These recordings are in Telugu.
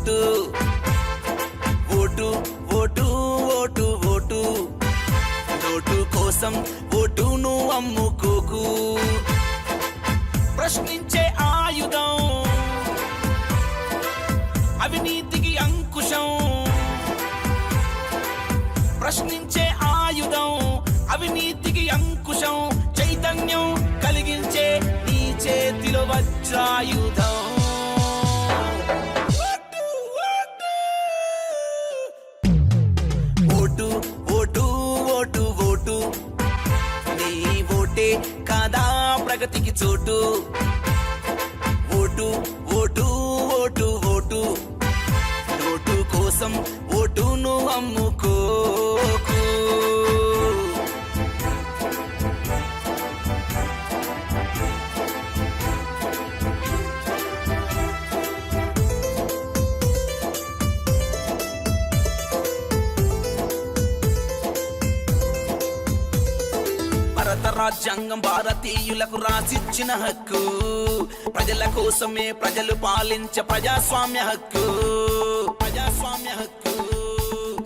Vote vote vote vote vote note కోసం ఓటును అమ్ముకోకు. ప్రశ్నించే ఆయుధం అవినీతికి అంకుశం. ప్రశ్నించే ఆయుధం అవినీతికి అంకుశం. చైతన్యం కలిగించే నీ చేతిలో వజ్రాయుధం. ఓటు ఓటు ఓటు ఓటు నీ ఓటే కాదా ప్రగతికి చోటు. Vote vote vote vote note కోసం ఓటును అమ్ముకోకు. భారత రాజ్యాంగం భారతీయులకు రాసిచ్చిన హక్కు. ప్రజల కోసమే ప్రజలు పాలించే ప్రజాస్వామ్య హక్కు. ప్రజాస్వామ్య హక్కు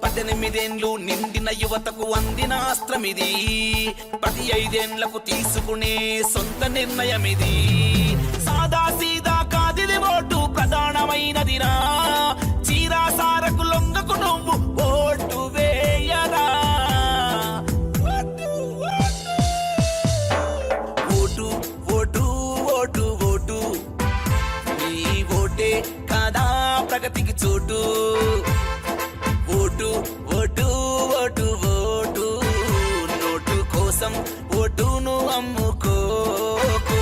18 ఏండ్లు నిండిన యువతకు అందిన అస్త్రమిది. ప్రతి 5 ఏండ్లకు తీసుకునే సొంత నిర్ణయమిది. సాదా సీదా కాదిది ఓటు ప్రధానమైనదిరా. చీరాసారకు లొంగకు నువ్వు ఓటు వేయరా. ఓటు ఓటు ఓటు ఓటు నీ ఓటే కాదా ప్రగతికి చోటు. Vote vote vote vote note కోసం ఓటును అమ్ముకోకు.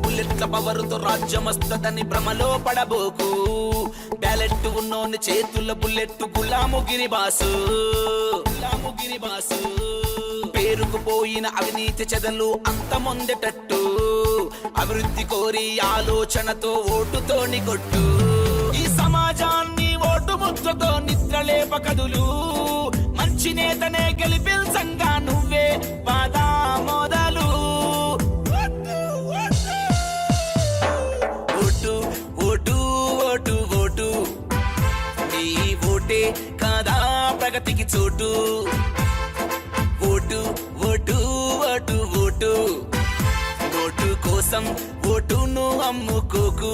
బుల్లెట్ల పవరుతో రాజ్యమస్తదని భ్రమలో పడబోకు. బ్యాలెట్ ఉన్నోని చేతుల బుల్లెట్ గులాముగిరి బాసు. గులాముగిరి బాసు పేరుకు పోయిన అవినీతి చెదలు అంతమొందేటట్టు. అభివృద్ధి కోరి ఆలోచనతో ఓటుతోని కొట్టు. ఈ సమాజాన్ని ఓటు ముద్రతో నిద్రలేప కదులు. మంచి నేతనే గెలిపించంగా నువ్వే బాధా మొదలు. ఓటు ఓటు ఓటు ఓటు నీ ఓటే కాదా ప్రగతికి చోటు. Vote vote vote vote note కోసం ఓటును అమ్ముకోకు.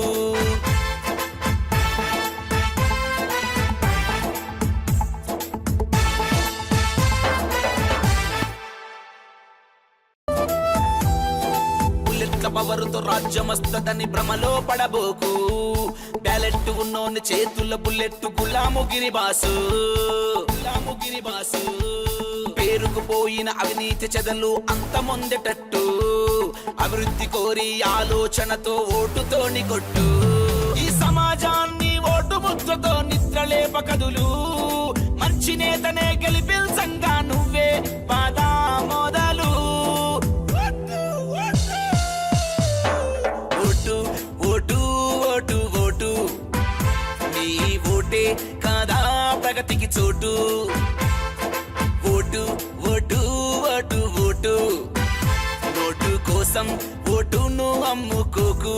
బుల్లెట్ల పవరుతో రాజ్యమస్తదని భ్రమలో పడబోకు. బ్యాలెట్ ఉన్నోని చేతుల బుల్లెట్ గులాముగిరి బాసు. గులాముగిరి బాసు పేరుకు పోయిన అవినీతి చెదలు అంతమొందేటట్టు. అభివృద్ధి కోరి ఆలోచనతో ఓటుతోని కొట్టు. ఈ సమాజాన్ని ఓటు ముద్రతో నిద్రలేప కదులు. మంచి నేతనే గెలిపించంగా నువ్వే బాధా మొదలు. ఓటు ఓటు ఓటు ఓటు నీ ఓటే కాదా ప్రగతికి చోటు. Vote vote vote vote note కోసం ఓటును అమ్ముకోకు.